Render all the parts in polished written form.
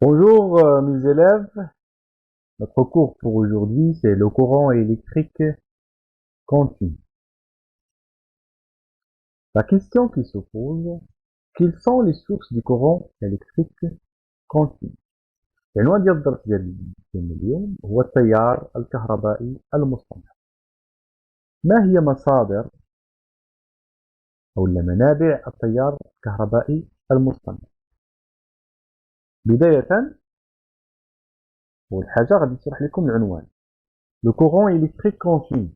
Bonjour mes élèves, notre cours pour aujourd'hui c'est le courant électrique continu. La question qui se pose, quelles sont les sources du courant électrique continu؟ العنوان ديال الدرس ديالنا اليوم هو التيار الكهربائي المستمر. ما هي مصادر أو منابع التيار الكهربائي المستمر؟ بداية أول حاجة غادي نشرح لكم العنوان. Le courant électrique continu.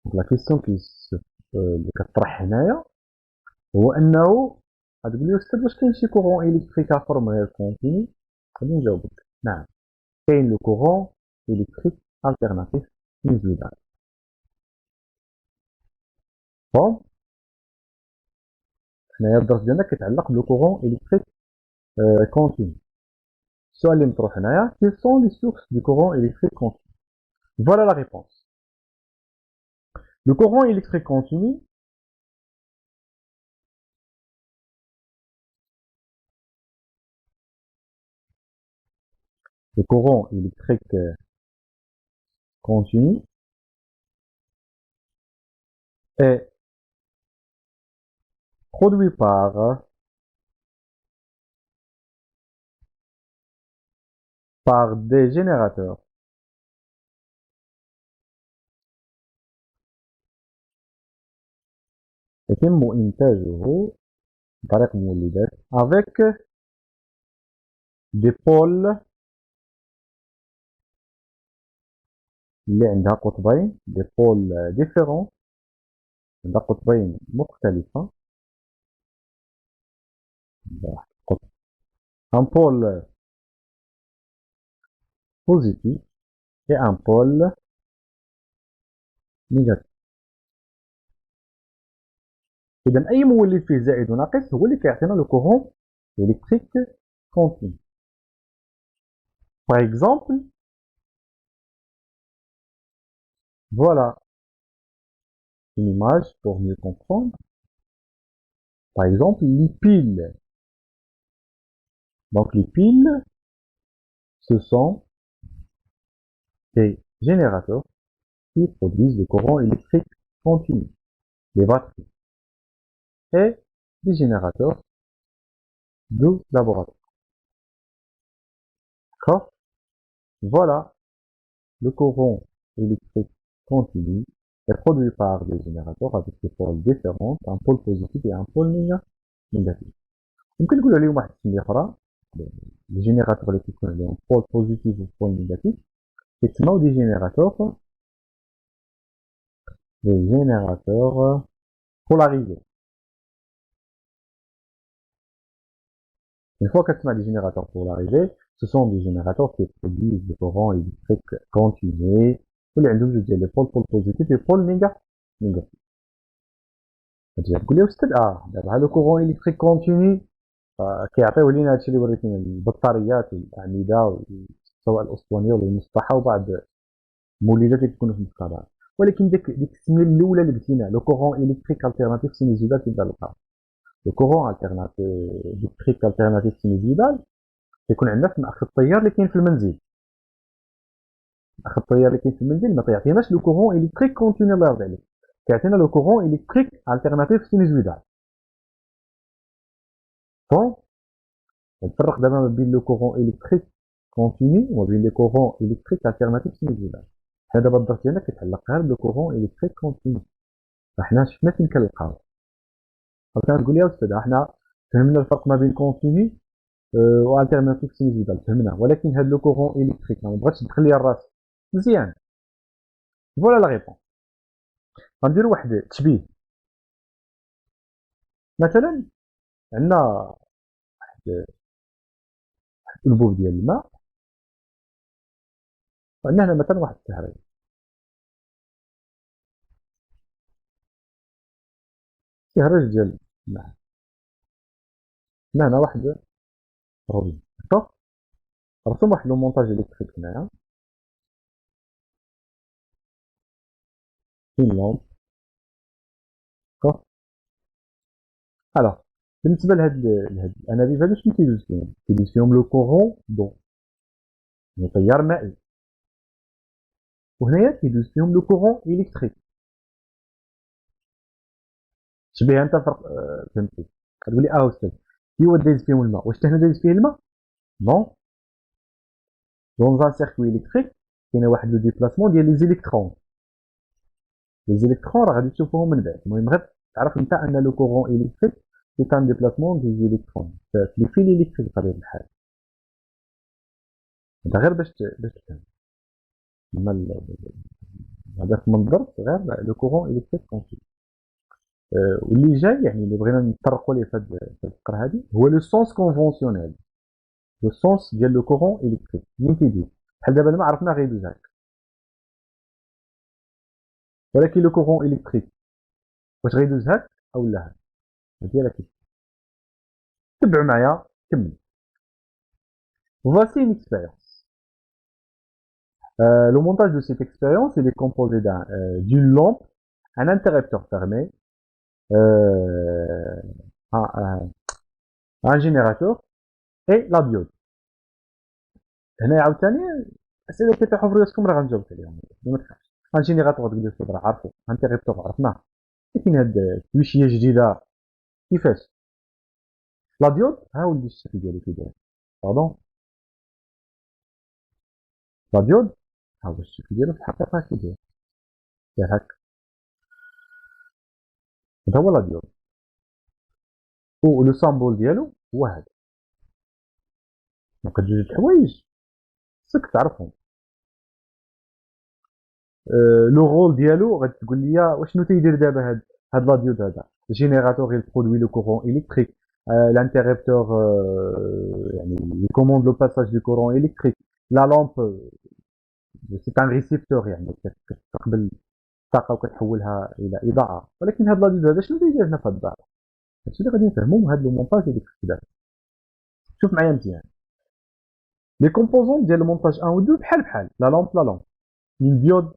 Donc la question اللي كتطرح هنايا هو انه غتقول لي استاذ واش كاين شي كورون الكتريك اخر من غير كونتيني؟ غادي نجاوبك نعم، كاين لو كورون الكتريك التيرناتيف انفيدال. بون حنايا الدرس ديالنا كيتعلق بلو كورون الكتريك كونتيني. السؤال اللي مطروح هنايا كيل سون لي سورس دو كورون الكتريك كونتيني؟ فوالا لا ريبونس. لو كورون الكتريك كونتيني le courant électrique continu est produit par des générateurs يتم إنتاجه بطريقة مولدات avec des pôles اللي عندها قطبين des pôles différents، عندها قطبين مختلفة، un pôle positif et un pôle négatif. إذا أي مولد فيه زائد وناقص هو اللي كيعطينا لو كورون électrique continu. Par exemple, voilà une image pour mieux comprendre. Par exemple, les piles. Donc les piles, ce sont des générateurs qui produisent le courant électrique continu. Les batteries et des générateurs de laboratoire. D'accord? Voilà, le courant électrique continu est produit par des générateurs avec des pôles différents, un pôle positif et un pôle négatif. يمكن نقول عليهم واحد التسمية أخرى، les générateurs اللي كيكون عليهم pôle positif و pôle négatif كيتسموا des générateurs polarisés. Une fois qu'elle des générateurs polarisés, ce sont des générateurs qui produisent des courants électriques continus واللي عندهم جوج ديال لي بول بوزيتيف et بول نيجاتيف. غتجي تقول لي استاذ دابا لو كورون الكتريك كونتيني كيعطيو لينا هادشي اللي وريتينا البطاريات والاعمده سواء الاسطوانيه ولا المسطحه وبعض المولدات اللي كيكونوا في المختبرات، ولكن ديك التسميه الاولى اللي قلت لنا لو كورون الكتريك التيرناتيف سينوزيدال كيبدا للقاع. لو كورون الكتريك التيرناتيف سينوزيدال كيكون عندنا في اخ التيار اللي كاين في المنزل. اخ التيار اللي كاين في المنزل ما كيعطيناش لو كورون الكتريك كونتيني الله يرضي عليك، كيعطينا لو كورون الكتريك التيرناتيف سينوزيدال. بون نفرق دابا ما بين لو كورون الكتريك كونتيني وما بين لي كورون الكتريك التيرناتيف سينوزيدال. حنا دابا الدرس ديالنا كيتعلق غير بلو كورون الكتريك كونتيني، فحنا شفنا فين كنلقاو. كتقول لي استاذ حنا فهمنا الفرق ما بين كونتيني والتيرناتيف سينوزيدال فهمنا، ولكن هاد لو كورون الكتريك ما بغاتش تدخل ليا الراس مزيان. فوالا لا ريبونس. غنديرو واحد التشبيه. مثلا عندنا واحد البوب ديال الماء، وعندنا هنا مثلا واحد السهريج. سهريج ديال الماء، هنا واحد روبين. داكوغ، رسم واحد لو مونتاج الكتريك هنايا، une lampe. D'accord. Alors, بالنسبه لهاد الانابيب هادو شنو كيدوز فيهم؟ كيدوز فيهم لو كورون دو، يعني تيار مائي. وهنايا كيدوز فيهم لو كورون الكتريك. شبيه انت فرق فهمتي؟ كتقول لي استاذ كي هو دايز فيهم الماء، واش حتى هنا دايز فيه الماء؟ نو. دون ان سيركوي الكتريك كاين واحد لو ديبلاسمون ديال لي زيليكترون. لي زيليكترون راه غادي تشوفوهم من بعد، المهم غير تعرف انت ان لو كورون الكتريك سي ان ديبلاسمون دي زيليكترون في لي فيل الكتريك بطبيعه الحال. هذا غير باش تفهم. اما هذا في منظر غير لو كورون الكتريك كونتي. واللي جاي يعني اللي بغينا نطرقوا ليه في هذه الفقره هذه هو لو سونس كونفونسيونيل. لو سونس ديال لو كورون الكتريك مين كيدير بحال دابا ما عرفنا غيدوز هكا، ولكن لو كورون الكتريك واش غيدوز هكا او لا هكا؟ هذه هي لا كيسيون. تبعوا معايا كمل. Voici une expérience. Le montage de cette expérience il est composé d'une lampe, un interrupteur fermé, euh, un, un, un générateur et la diode. هنا عاوتاني اسئله كيطيحوا في راسكم راه غنجاوب عليهم ما تخافش. ان جينيراتور تقدر تهضر عارفو، انتيغيبتور عرفناه، لكن هاد التويشيه جديده كيفاش؟ لا ديود ها ولدي الشكل ديالو كي داير، باردون. لا ديود ها هو الشكل ديالو في الحقيقه كي داير، داير هكا، هذا هو لا ديود. و لو سامبول ديالو هو هذا. دونك هاد جوج الحوايج خصك تعرفهم. لو رول ديالو غتقول لي واشنو تيدير دابا هاد لا ديود هذا. الجينيراتور يبرودوي لو كورون الكتريك، الانتربتور يعني يكوموند لو باساج دو كورون الكتريك، لا لامب سي ان ريسيبتور يعني كتستقبل الطاقه وكتحولها الى اضاءه. ولكن هاد لا ديود هذا شنو تيدير هنا في هاد الدار؟ هادشي اللي غادي نفهمو من هاد لو مونتاج اللي كنت دابا. شوف معايا مزيان لي كومبوزون ديال المونتاج 1 و 2 بحال لا لامب une diode,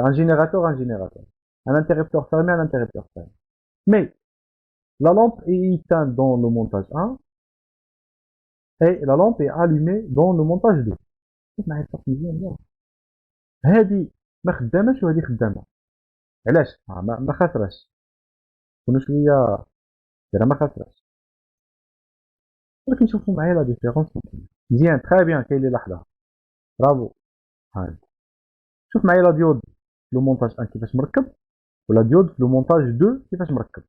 un générateur, un interrupteur fermé, un interrupteur fermé. Mais la lampe est éteinte dans le montage 1 et la lampe est allumée dans le montage 2. شوف معايا الفرق مزيان. هذه ما خداماش وهذه خدامه. علاش؟ ما خاسراش. كونوا شويه ما خاسراش. ولكن شوفوا معايا لا ديفيرونس مزيان تري بيان. كاين اللي لاحظها برافو. هاني شوف معايا لا ديود لو مونتاج 1 كيفاش مركب ولا ديود في لو مونتاج 2 كيفاش مركب.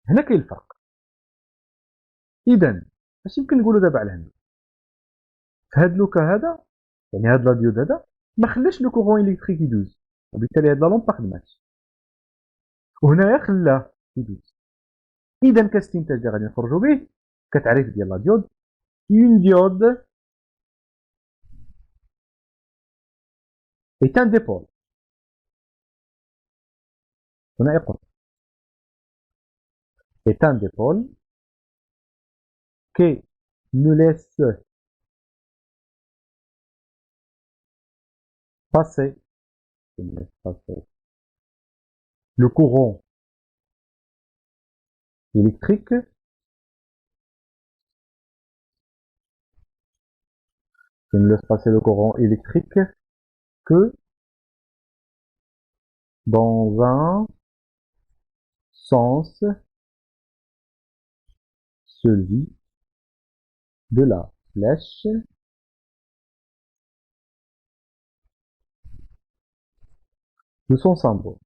هنا كاين الفرق. اذا اش يمكن نقولوا دابا على هنا؟ في هاد لوكا هذا يعني هاد لا ديود هذا ما خلاش لو كورون الكتريك يدوز، وبالتالي هاد لا لامب ما خدماتش. وهنايا خلاه يدوز. اذا كاستنتاج اللي غادي نخرجوا به كتعريف ديال لا ديود، اون ديود est un dipôle. هنا يقول est un dipôle qui ne laisse passer le courant électrique je ne laisse passer le courant électrique que dans un sens, celui de la flèche de son symbole.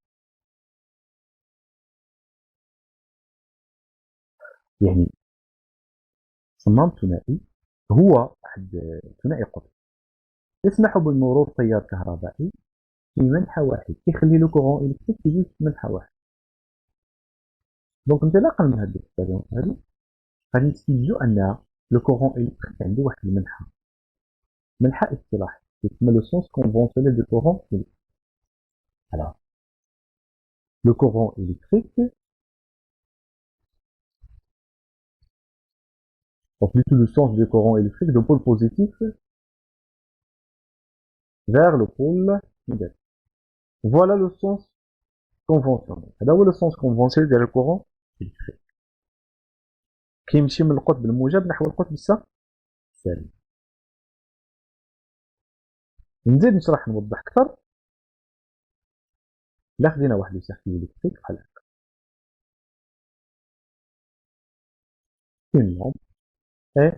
يعني صمام ثنائي هو واحد ثنائي قطبي يسمح بمرور تيار كهربائي في منحى واحد كيخلي لو كورون الكتريك يجي في منحى واحد. دونك انطلاقا من هذه الاكسبيريونس هذه غادي نستنتجوا ان لو كورون الكتريك عنده واحد منحى اصطلاحي يسمى لو سونس كونفونسيونيل دو كورون الكتريك. Alors, le courant électrique, ou plutôt le sens du courant électrique de pôle positif vers le pôle négatif. Voilà le sens conventionnel. هذا هو le sens conventionnel ديال الكورون électrique. كيمشي من القطب الموجب نحو القطب السالب. نزيد نشرح نوضح أكثر. إلا خدينا واحد لو سيركيل إلكتريك بحال هكا، une lampe et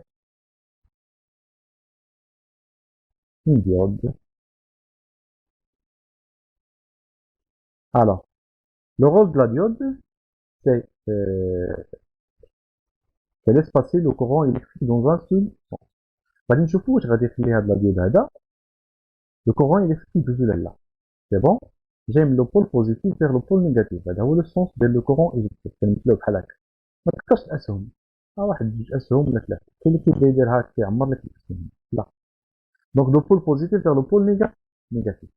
une diode. Alors, le rôle de la diode, c'est qu'elle laisse passer le courant électrique dans un seul sens. غادي نشوفوا واش غادي يخلي هاد لا ديود هذا le courant électrique يدوزو لهنا. سي بون، جاي من لو بول بوزيتيف فيغ لو بول نيجاتيف. هذا هو لو سونس ديال لو كورون إلكتريك. كنمثلوه بحال هكا. ما تفكرش الأسهم، واحد جوج أسهم ولا ثلاثة. كاين اللي كيبدا يدير هاك كيعمر لك الأسهم. لا، دونك لو بول بوزيتيف فيغ لو بول نيجاتيف.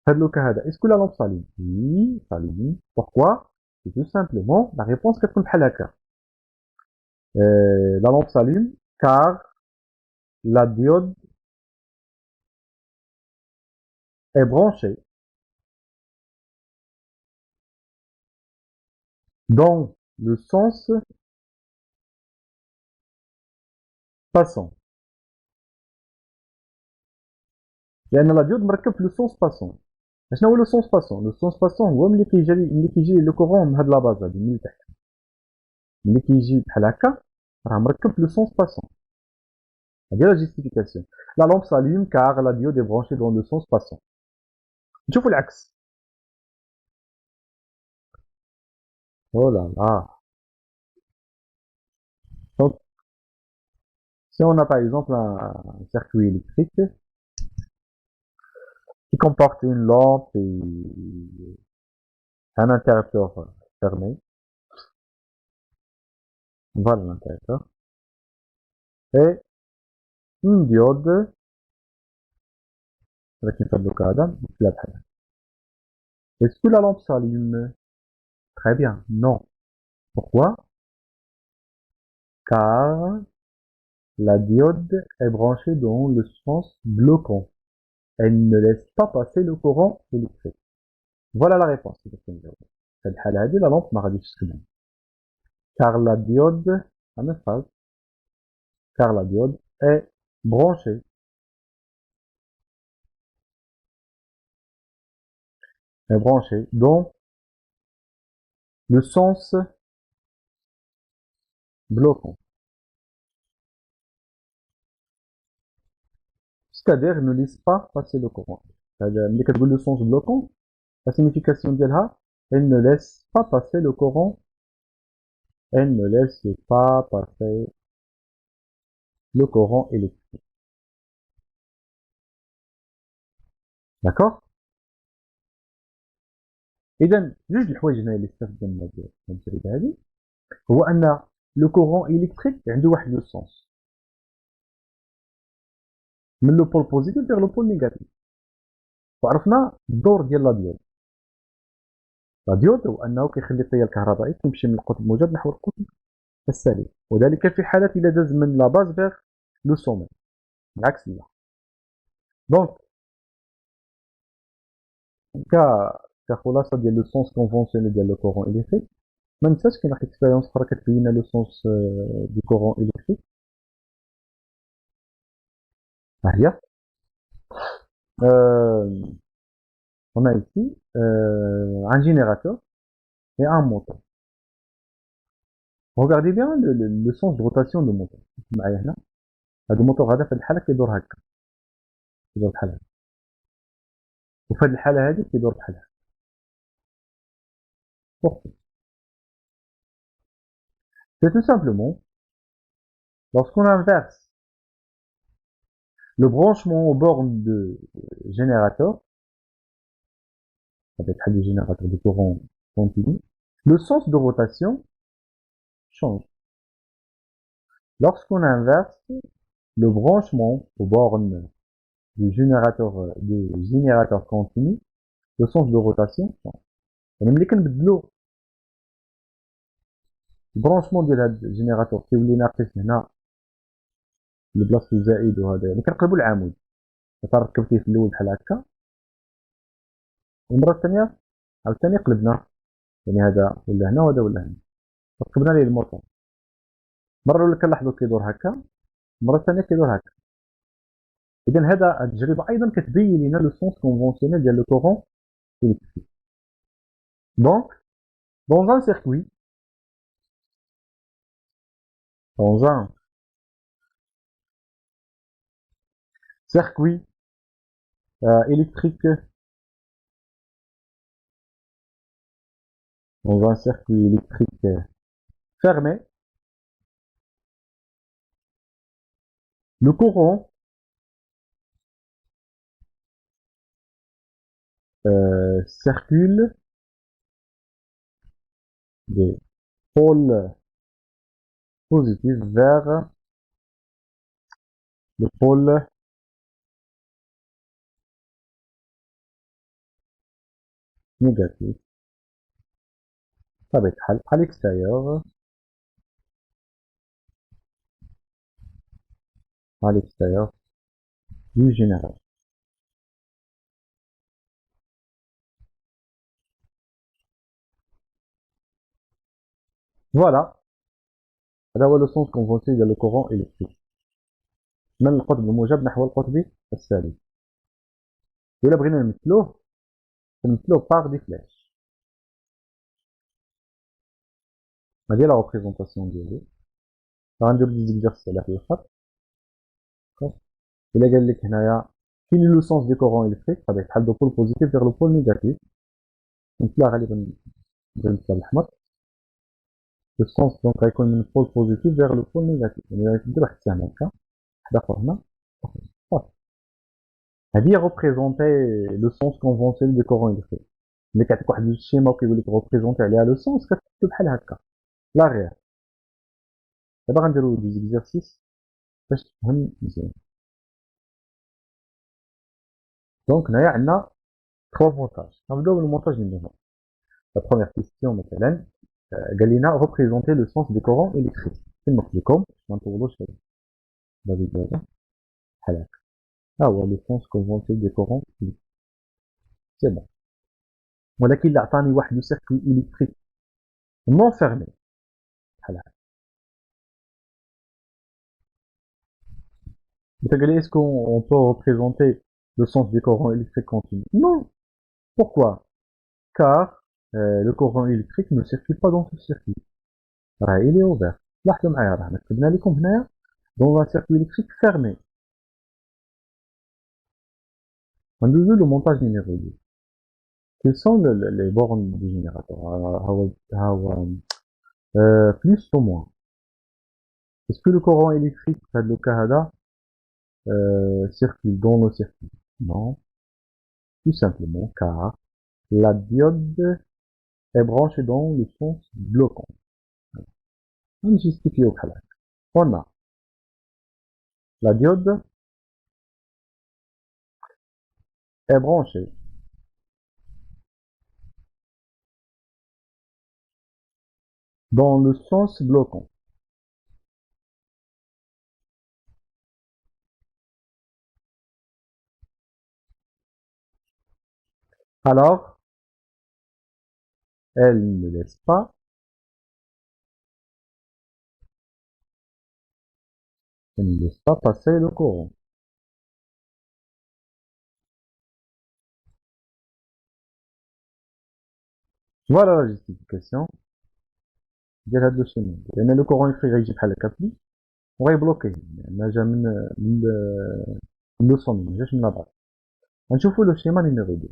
هاد لو كا هذا اسكو لا لامب صالين؟ وي صالين. بوركوا؟ سي تو سامبلومون لا ريبونس كتكون بحال هكا. La lampe s'allume car la diode est branchée dans le sens passant. لأن لا ديود مركب في لو سونس باسون. شنو هو لو سونس باسون؟ لو سونس باسون هو ملي كيجي لو كورون من هاد لا باز هادي من تحت. ملي كيجي بحال هكا راه مركب في لو سونس باسون. هادي لا جيستيفيكاسيون. لا لامب s'allume car la diode est branchée dans le sens passant. نشوفوا العكس. Oh là là. Donc, si on a par exemple un circuit électrique qui comporte une lampe et un interrupteur fermé, voilà l'interrupteur, et une diode avec une faible cadran, est-ce que la lampe s'allume? Très bien, non. Pourquoi? Car la diode est branchée dans le sens bloquant. Elle ne laisse pas passer le courant électrique. Voilà la réponse. Cette halade, la lampe m'a radicé. Car la diode, la même phrase, car la diode est branchée dans le sens bloquant. C'est-à-dire, ne laisse pas passer le courant. C'est-à-dire, le sens bloquant, la signification d'elle, elle ne laisse pas passer le courant, elle ne laisse pas passer le courant électrique. D'accord? إذا جوج الحوايج هنا اللي استخدمنا في التجربة هذه هو أن لو كورون إلكتريك عنده واحد لو سونس من لو بول بوزيتيف فيغ لو بول نيجاتيف. وعرفنا الدور ديال لا ديود. لا ديود هو أنه كيخلي التيار الكهربائي كيمشي من القطب الموجب نحو القطب السالب، وذلك في حالة إلا داز من لا باز فيغ لو سومي، العكس لا. دونك كخلاصة ديال لو سونس كونفونسيونيل ديال لو كورون إلكتريك، ما ننساش كاين واحد اكسبيريونس اخرى كتبين لو سونس دو كورون إلكتريك. ها هي. On a ici un générateur et un moteur. Regardez bien le sens de rotation du moteur. معايا هنا هذا الموتور هذا في الحالة كيدور هكا، كيدور بحال هكا، وفي هذه الحالة هذه كيدور بحال هكا. Pourquoi? C'est tout simplement lorsqu'on inverse le branchement aux bornes de générateur avec le générateur de courant continu, le sens de rotation change. Lorsqu'on inverse le branchement aux bornes du générateur continu, le sens de rotation change. يعني ملي كنبدلو البرونشمون ديال هاد الجينيراتور كيولي ناقص هنا لبلاصتو زائد وهذا، يعني كنقلبو العمود. ركبتيه في الاول بحال هكا، والمره الثانيه عاوتاني قلبنا، يعني هذا ولا هنا وهذا ولا هنا، ركبنا ليه الموتور. مرة الأولى كنلاحظو كيدور هكا، المرة الثانية كيدور هكا. إذا هذا التجربة أيضا كتبين لنا لو سونس كونفونسيونيل ديال لو كورون électrique. Donc, dans un circuit, dans un circuit électrique, dans un circuit électrique fermé, le courant circule des pôles positifs vers le pôle négatif. Ça va être à l'extérieur, à l'extérieur du générateur. Voilà, هذا هو لو سونس كونفونسي ديال لو كورون إلكتريك من القطب الموجب نحو القطب السالب. إلا بغينا نمثلوه كنمثلوه باغ دي فلاش. هادي لا ريبريزونطاسيون ديالو. غنديرو دي زيكزارسيس على في الخط. إلا قال لك هنايا كاين لو سونس دي كورون إلكتريك غادي يتحل دو بول بوزيتيف فيغ لو بول نيجاتيف. نمثلوها غالبا بغينا بالأحمر. لو سونس دونك غيكون من بول بوزيتيف فيغ لو بول نيجاتيف. يعني ندير واحد السهم هكا واحد آخر هنا صافي. هادي ريبريزونتي لو سونس كونفونسيونيل دي كورون إلكتريك. ملي كيعطيك واحد الشيما وكيقول لك ريبريزونتي عليها لو سونس كتكتب بحال هكا لا غير. دابا غنديرو دي زيكزارسيس باش تفهم مزيان. دونك هنايا عندنا 3 مونتاج. غنبداو بالمونتاج نيميرو 1. لا بروميير كيستيون مثلا قال لنا ريبريزونتي لو سونس دي كورون إلكتريك. كما قلت لكم ما نطولوش هذا بحال هكا. ها هو لو سونس كونفونسيونيل دي كورون إلكتريك. سي بون. ولكن إلا عطاني واحد لو سيركوي إلكتريك نون فيرمي بحال هكا. Est-ce qu'on peut représenter le sens du courant électrique continu? Non. Pourquoi? Car le courant électrique ne circule pas dans ce circuit. Il est ouvert. لاحظوا معايا راه كتبنا لكم هنايا dans un circuit électrique fermé. ندوزو le montage numéro 2. Quelles sont les bornes du générateur? Plus ou moins. Est-ce que le courant électrique في هذا le cas هذا circule dans le circuit? Non. Tout simplement car la diode est branchée dans le sens bloquant. On justifie au préalable. On a la diode est branchée dans le sens bloquant. Alors, elle ne laisse pas passer le courant. Voilà la justification de هذا الشيء. لأن le courant électrique غيجي بحال هكا بلي وغيبلوكيه ما جا من لو سون ما جاش من لاباس. غنشوفو لو schéma numéro 2.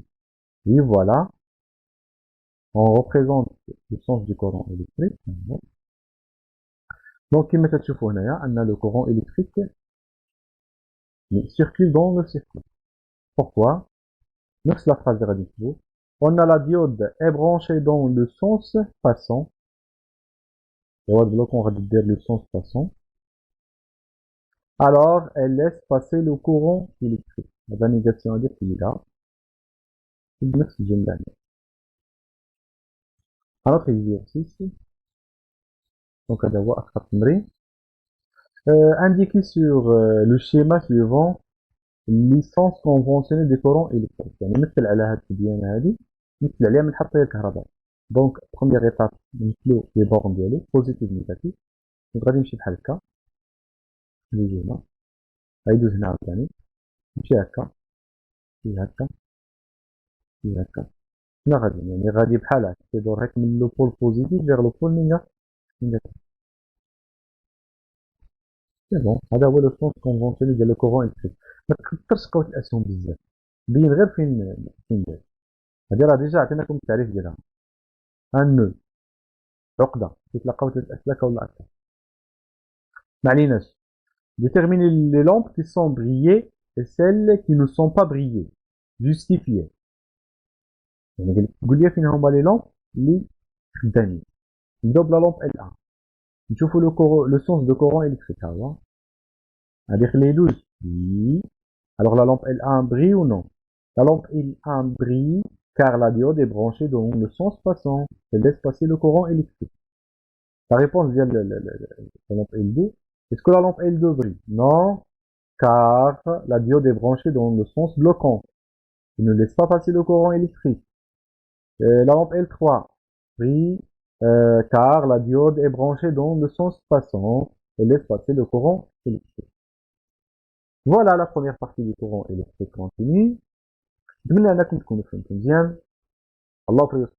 Et voilà, on représente le sens du courant électrique. Donc, كما كتشوفوا هنايا أن le courant électrique circule dans le circuit. Pourquoi? نفس la phrase اللي غادي نكتبو. On a la diode est branchée dans le sens passant. On va dire le sens passant. Alors, elle laisse passer le courant électrique. La négation à dire qu'il est là. C'est bien ce que j'aime bien. Un autre exercice. Donc, on va voir indiquer sur le schéma suivant l'essence conventionnelle des courants électriques. يعني مثل على هذه الديانة هذه مثل عليها من حطية الكهرباء. Donc, première étape, نمثلو les bornes ديالو positive négative. غادي يمشي بحال هكا يجي هنا غيدوز هنا عاوتاني يمشي هكا يجي هكا يجي هكا هنا غادي يعني غادي بحال هكا كيدور هاك من لو بول بوزيتيف فيغ لو بول نيجاتيف. سي بون هذا هو لو سونس كونفونسيونيل ديال لو كورون الكتريك. ما تكثرش قوة الأسهم بزاف بين غير فين داز. هادي راه ديجا عطيناكم التعريف ديالها ان نو عقدة كيتلاقاو ثلاث أسلاكة ولا أكثر. معليناش déterminer les lampes qui sont brillées et celles qui ne sont pas brillées. Justifier. يعني قول لي فين هما لي لامب اللي خدامين. نبداو بلا لامب L1. نشوفوا لو سونس دو كورون électrique. ها هو. غادي خليه يدوز. Oui. Alors la lampe L1 brille ou non? La lampe L1 brille car la diode est branchée dans le sens passant. Elle laisse passer le courant électrique. La réponse vient de la lampe L2. Est-ce que la lampe L2 brille? Non, car la diode est branchée dans le sens bloquant. Il ne laisse pas passer le courant électrique. La lampe L3 brille car la diode est branchée dans le sens passant et laisse passer le courant électrique. Voilà la première partie du courant électrique continu. نتمنى انكم تكونوا فهمتوا مزيان. الله يوفقكم.